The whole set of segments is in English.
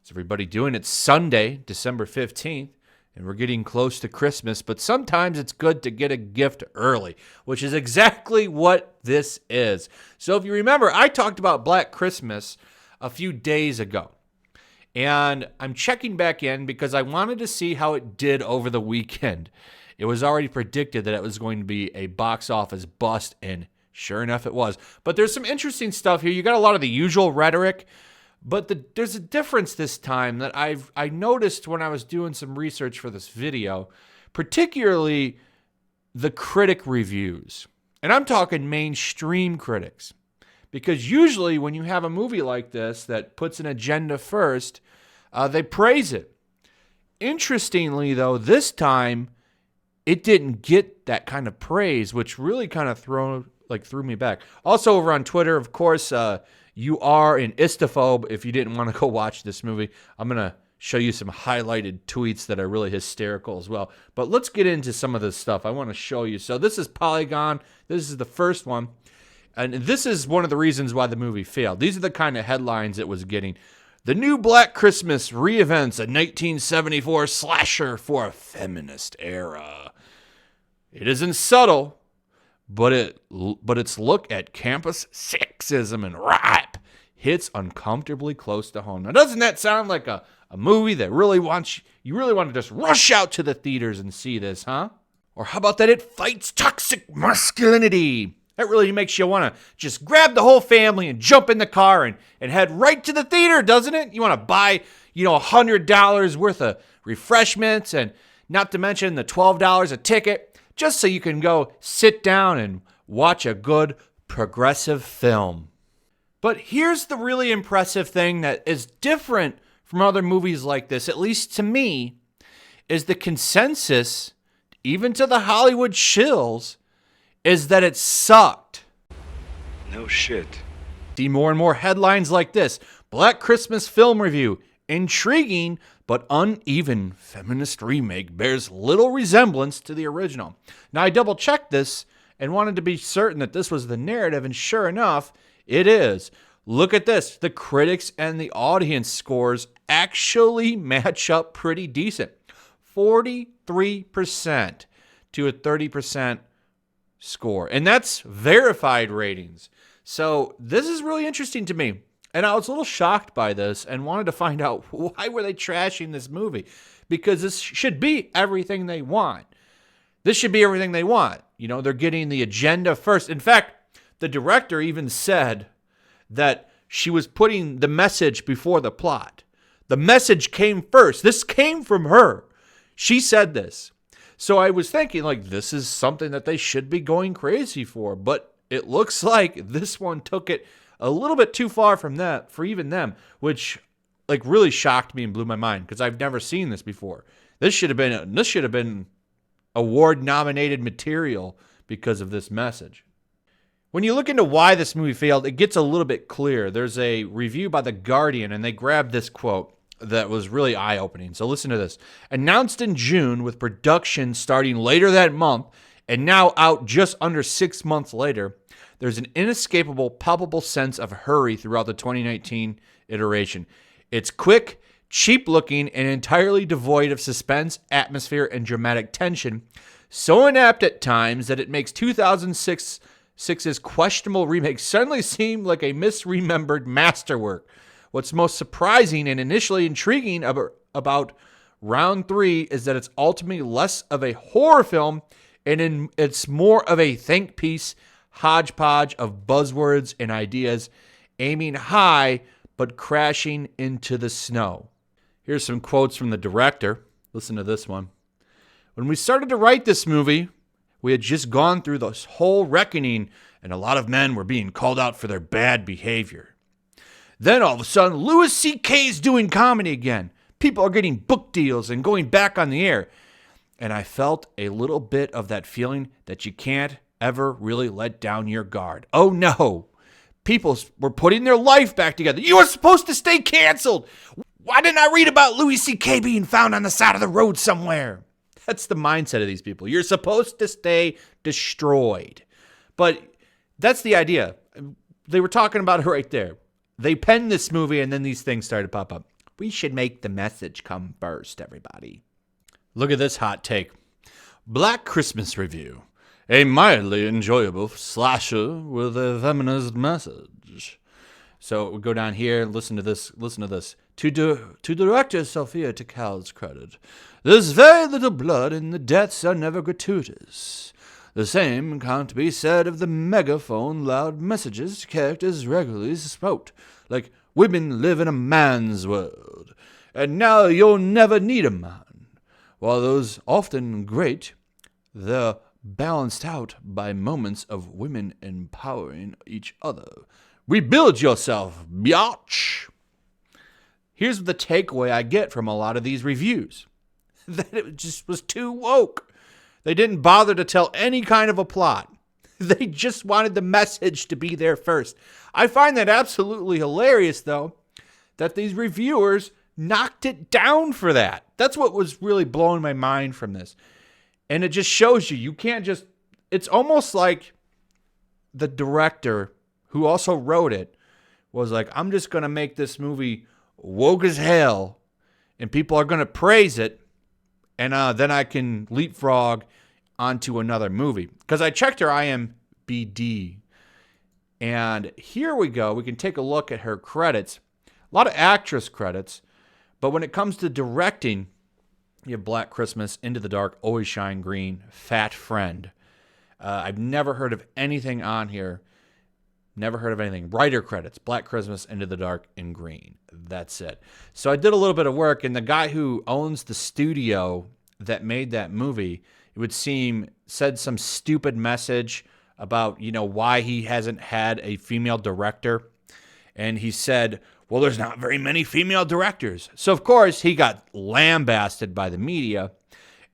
How's everybody doing? It's Sunday, December 15th, and we're getting close to Christmas, but sometimes it's good to get a gift early, which is exactly what this is. So if you remember, I talked about Black Christmas a few days ago, and I'm checking back in because I wanted to see how it did over the weekend. It was already predicted that it was going to be a box office bust, and sure enough it was. But there's some interesting stuff here. You got a lot of the usual rhetoric, but there's a difference this time that I noticed when I was doing some research for this video, particularly the critic reviews. And I'm talking mainstream critics. Because usually when you have a movie like this that puts an agenda first, they praise it. Interestingly, though, this time it didn't get that kind of praise, which really kind of threw me back. Also over on Twitter, of course, you are an istaphobe if you didn't want to go watch this movie. I'm going to show you some highlighted tweets that are really hysterical as well. But let's get into some of this stuff I want to show you. So this is Polygon. This is the first one. And this is one of the reasons why the movie failed. These are the kind of headlines it was getting. The new Black Christmas reinvents a 1974 slasher for a feminist era. It isn't subtle, but its look at campus sexism and rap hits uncomfortably close to home. Now, doesn't that sound like a movie that you really want to just rush out to the theaters and see this, huh? Or how about that it fights toxic masculinity? That really makes you want to just grab the whole family and jump in the car and head right to the theater, doesn't it? You want to buy, $100 worth of refreshments and not to mention the $12 a ticket just so you can go sit down and watch a good progressive film. But here's the really impressive thing that is different from other movies like this, at least to me, is the consensus, even to the Hollywood shills, is that it sucked. No shit. See more and more headlines like this. Black Christmas film review. Intriguing but uneven feminist remake bears little resemblance to the original. Now, I double-checked this and wanted to be certain that this was the narrative, and sure enough, it is. Look at this. The critics and the audience scores actually match up pretty decent. 43% to a 30% score. And that's verified ratings. So this is really interesting to me. And I was a little shocked by this and wanted to find out why were they trashing this movie? Because this should be everything they want. This should be everything they want. They're getting the agenda first. In fact, the director even said that she was putting the message before the plot. The message came first. This came from her. She said this. So I was thinking, this is something that they should be going crazy for. But it looks like this one took it a little bit too far from that for even them, which really shocked me and blew my mind because I've never seen this before. This should have been award-nominated material because of this message. When you look into why this movie failed, it gets a little bit clear. There's a review by The Guardian, and they grabbed this quote that was really eye-opening. So listen to this. Announced in June with production starting later that month and now out just under 6 months later, there's an inescapable, palpable sense of hurry throughout the 2019 iteration. It's quick, cheap-looking, and entirely devoid of suspense, atmosphere, and dramatic tension. So inept at times that it makes 2006's questionable remake suddenly seem like a misremembered masterwork. What's most surprising and initially intriguing about Round 3 is that it's ultimately less of a horror film and it's more of a think piece, hodgepodge of buzzwords and ideas aiming high but crashing into the snow. Here's some quotes from the director. Listen to this one. When we started to write this movie, we had just gone through this whole reckoning and a lot of men were being called out for their bad behavior. Then all of a sudden, Louis C.K.'s doing comedy again. People are getting book deals and going back on the air. And I felt a little bit of that feeling that you can't ever really let down your guard. Oh no, people were putting their life back together. You were supposed to stay canceled. Why didn't I read about Louis C.K. being found on the side of the road somewhere? That's the mindset of these people. You're supposed to stay destroyed. But that's the idea. They were talking about it right there. They penned this movie and then these things started to pop up. We should make the message come first, everybody. Look at this hot take. Black Christmas Review. A mildly enjoyable slasher with a feminist message. So we'll go down here and listen to this. To director Sophia Takal's credit, there's very little blood and the deaths are never gratuitous. The same can't be said of the megaphone loud messages characters regularly spout, like women live in a man's world, and now you'll never need a man. While those often great, they're balanced out by moments of women empowering each other. Rebuild yourself, biatch. Here's the takeaway I get from a lot of these reviews. That it just was too woke. They didn't bother to tell any kind of a plot. They just wanted the message to be there first. I find that absolutely hilarious, though, that these reviewers knocked it down for that. That's what was really blowing my mind from this. And it just shows you can't just... It's almost like the director, who also wrote it, was like, I'm just going to make this movie woke as hell, and people are going to praise it, and then I can leapfrog onto another movie. Because I checked her IMDb, and here we go. We can take a look at her credits. A lot of actress credits, but when it comes to directing, you have Black Christmas, Into the Dark, Always Shine Green, Fat Friend. I've never heard of anything on here. Never heard of anything. Writer credits, Black Christmas, Into the Dark, and Green. That's it. So I did a little bit of work, and the guy who owns the studio that made that movie, it would seem, said some stupid message about, why he hasn't had a female director. And he said, well, there's not very many female directors. So, of course, he got lambasted by the media.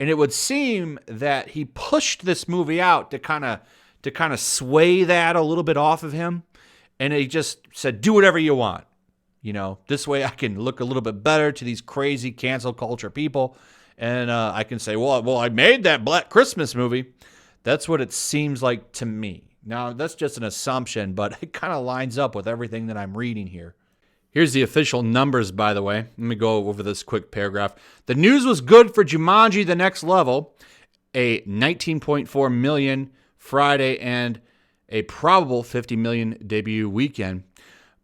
And it would seem that he pushed this movie out to kind of sway that a little bit off of him. And he just said, do whatever you want. This way I can look a little bit better to these crazy cancel culture people. And I can say, well, I made that Black Christmas movie. That's what it seems like to me. Now, that's just an assumption, but it kind of lines up with everything that I'm reading here. Here's the official numbers, by the way. Let me go over this quick paragraph. The news was good for Jumanji: The Next Level, a 19.4 million Friday and a probable 50 million debut weekend.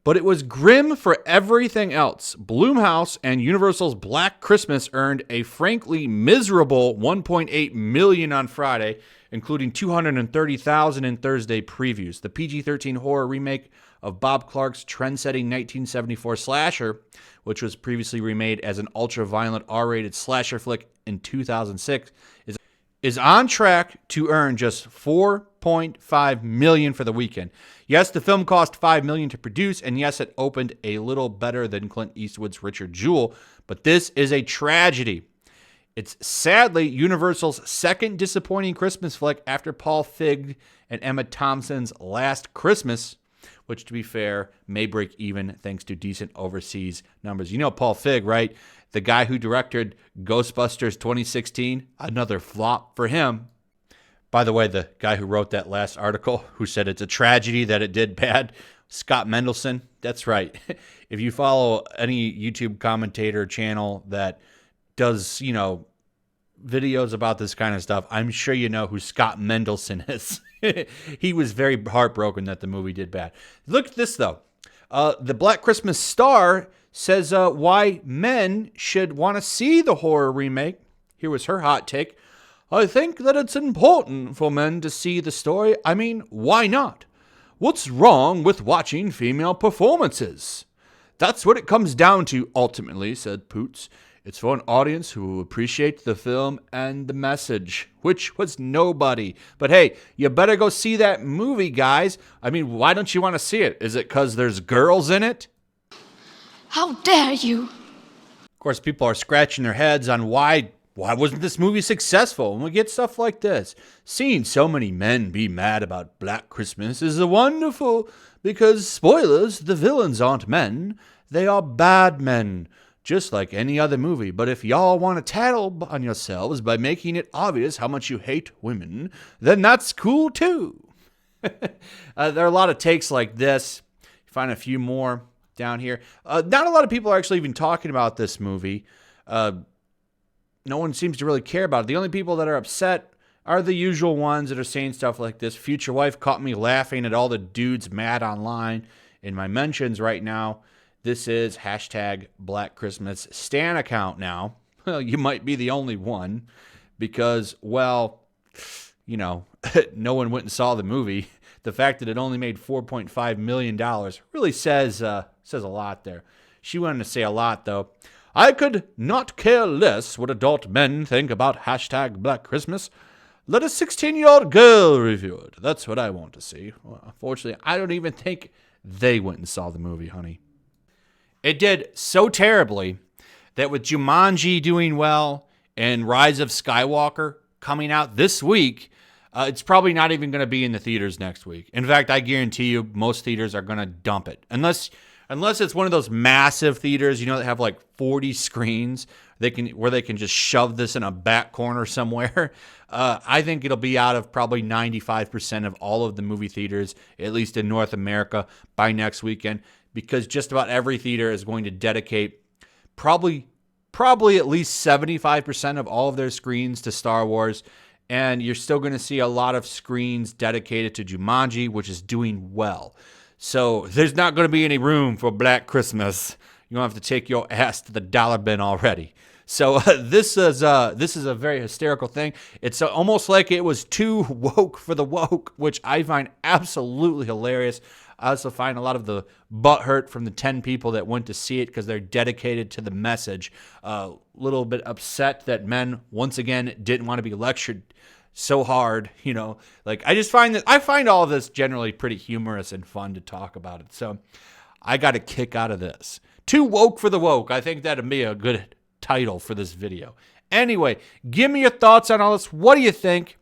But it was grim for everything else. Blumhouse and Universal's Black Christmas earned a frankly miserable 1.8 million on Friday, including 230,000 in Thursday previews. The PG-13 horror remake of Bob Clark's trend-setting 1974 slasher, which was previously remade as an ultra-violent R-rated slasher flick in 2006, is on track to earn just $4.5 million for the weekend. Yes, the film cost $5 million to produce, and yes, it opened a little better than Clint Eastwood's Richard Jewell, but this is a tragedy. It's sadly Universal's second disappointing Christmas flick after Paul Feig and Emma Thompson's Last Christmas, which, to be fair, may break even thanks to decent overseas numbers. You know Paul Feig, right? The guy who directed Ghostbusters 2016, another flop for him. By the way, the guy who wrote that last article, who said it's a tragedy that it did bad, Scott Mendelson. That's right. If you follow any YouTube commentator channel that does, videos about this kind of stuff, I'm sure you know who Scott Mendelson is. He was very heartbroken that the movie did bad. Look at this, though. The Black Christmas Star says why men should want to see the horror remake. Here was her hot take. I think that it's important for men to see the story. I mean, why not? What's wrong with watching female performances? That's what it comes down to, ultimately, said Poots. It's for an audience who will appreciate the film and the message, which was nobody. But hey, you better go see that movie, guys. I mean, why don't you want to see it? Is it because there's girls in it? How dare you? Of course, people are scratching their heads on why wasn't this movie successful? And we get stuff like this. Seeing so many men be mad about Black Christmas is wonderful because, spoilers, the villains aren't men. They are bad men. Just like any other movie. But if y'all want to tattle on yourselves by making it obvious how much you hate women, then that's cool too. There are a lot of takes like this. You find a few more. down here. Not a lot of people are actually even talking about this movie. No one seems to really care about it. The only people that are upset are the usual ones that are saying stuff like this. Future wife caught me laughing at all the dudes mad online in my mentions right now. This is hashtag Black Christmas Stan account now. Well, you might be the only one because, well, you know, no one went and saw the movie. The fact that it only made $4.5 million really says a lot there. She wanted to say a lot, though. I could not care less what adult men think about hashtag Black Christmas. Let a 16-year-old girl review it. That's what I want to see. Well, unfortunately, I don't even think they went and saw the movie, honey. It did so terribly that with Jumanji doing well and Rise of Skywalker coming out this week, it's probably not even going to be in the theaters next week. In fact, I guarantee you most theaters are going to dump it. Unless it's one of those massive theaters, you know, that have like 40 screens where they can just shove this in a back corner somewhere. I think it'll be out of probably 95% of all of the movie theaters, at least in North America, by next weekend, because just about every theater is going to dedicate probably at least 75% of all of their screens to Star Wars. And you're still going to see a lot of screens dedicated to Jumanji, which is doing well. So there's not going to be any room for Black Christmas. You don't have to take your ass to the dollar bin already. So this is a very hysterical thing. It's almost like it was too woke for the woke, which I find absolutely hilarious. I also find a lot of the butthurt from the 10 people that went to see it because they're dedicated to the message. A little bit upset that men, once again, didn't want to be lectured so hard, you know. Like, I find all of this generally pretty humorous and fun to talk about it. So I got a kick out of this. Too woke for the woke. I think that'd be a good title for this video. Anyway, give me your thoughts on all this. What do you think?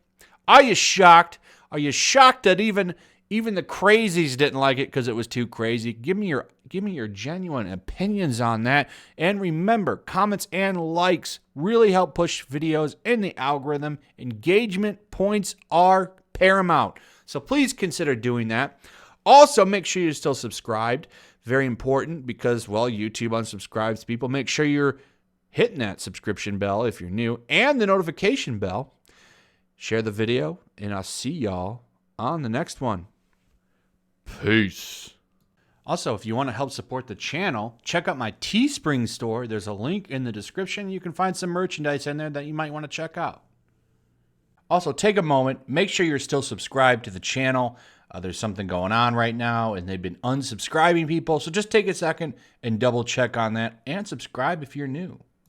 Are you shocked? Are you shocked that even the crazies didn't like it because it was too crazy? Give me your genuine opinions on that. And remember, comments and likes really help push videos in the algorithm. Engagement points are paramount. So please consider doing that. Also, make sure you're still subscribed. Very important because, well, YouTube unsubscribes people. Make sure you're hitting that subscription bell if you're new and the notification bell. Share the video, and I'll see y'all on the next one. Peace. Also, if you want to help support the channel, check out my Teespring store. There's a link in the description. You can find some merchandise in there that you might want to check out. Also, take a moment. Make sure you're still subscribed to the channel. There's something going on right now, and they've been unsubscribing people. So just take a second and double check on that and subscribe if you're new.